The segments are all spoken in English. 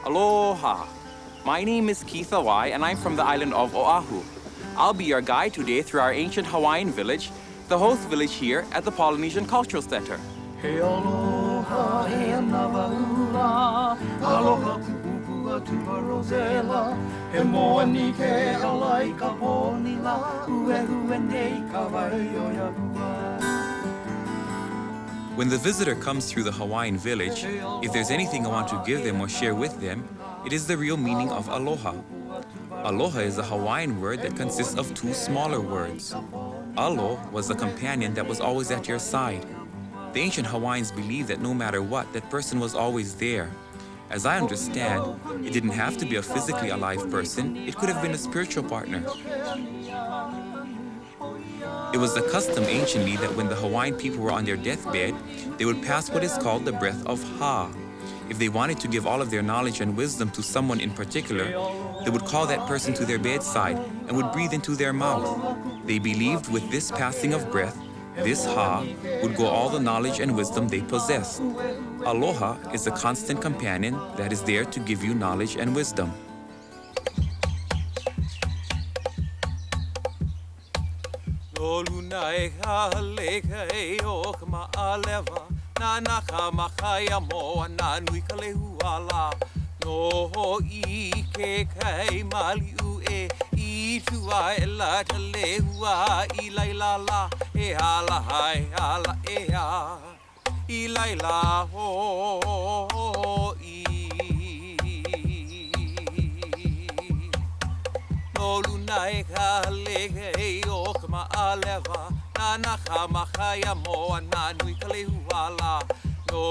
Aloha. My name is Keith Awai, and I'm from the island of Oahu. I'll be your guide today through our ancient Hawaiian village, the host village here at the Polynesian Cultural Center. He aloha, he anavaula, aloha pupupua tuvarozela, he moani ke alai ka ponila, ue nei ka waioia. When the visitor comes through the Hawaiian village, if there's anything I want to give them or share with them, it is the real meaning of aloha. Aloha is a Hawaiian word that consists of two smaller words. Alo was the companion that was always at your side. The ancient Hawaiians believed that no matter what, that person was always there. As I understand, it didn't have to be a physically alive person, it could have been a spiritual partner. It was the custom anciently that when the Hawaiian people were on their deathbed, they would pass what is called the breath of Ha. If they wanted to give all of their knowledge and wisdom to someone in particular, they would call that person to their bedside and would breathe into their mouth. They believed with this passing of breath, this Ha would go all the knowledge and wisdom they possessed. Aloha is a constant companion that is there to give you knowledge and wisdom. No luna e hale kai o ka ma'alewa na naka makaya moa na nui ka lehuala no ho I ke kai maliu I tua e la ta lehua I lailala e hala hai hala e ha I laila ho No luna e hale kai o ka ma'alewa na naka makaya moa na nui ka lehuala no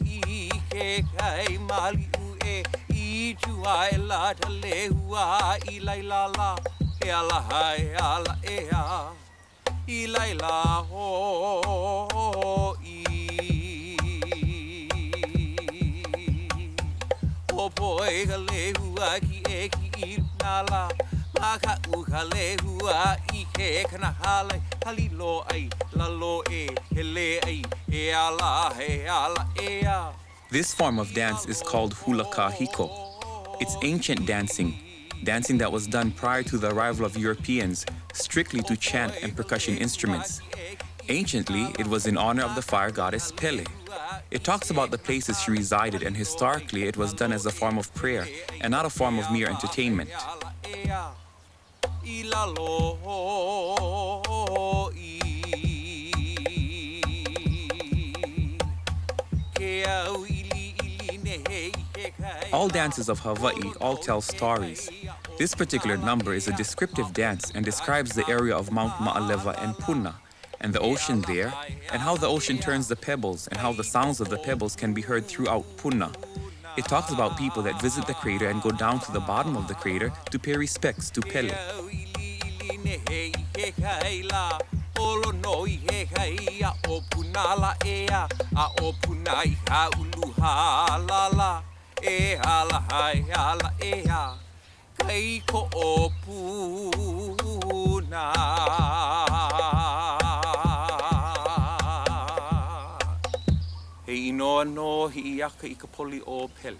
I ke kai maliu I tua e la ta lehua I lailala e ala hai ala e ha I laila ho O poi ka lehua ki e ki I nala Maka uka lehua I ke kana hale halilo ai lalo e hele ai e ala e a. This form of dance is called hula kahiko. It's ancient dancing, dancing that was done prior to the arrival of Europeans, strictly to chant and percussion instruments. Anciently, it was in honor of the fire goddess Pele. It talks about the places she resided, and historically it was done as a form of prayer and not a form of mere entertainment. All dances of Hawaii all tell stories. This particular number is a descriptive dance and describes the area of Mount Ma'alewa and Puna, and the ocean there, and how the ocean turns the pebbles, and how the sounds of the pebbles can be heard throughout Puna. It talks about people that visit the crater and go down to the bottom of the crater to pay respects to Pele. Olo no I he kai a o punala e a o punai ha ulu halala e hala hai hala e a kai ko o puna Hei inoa no hi aka I ka poli o Pele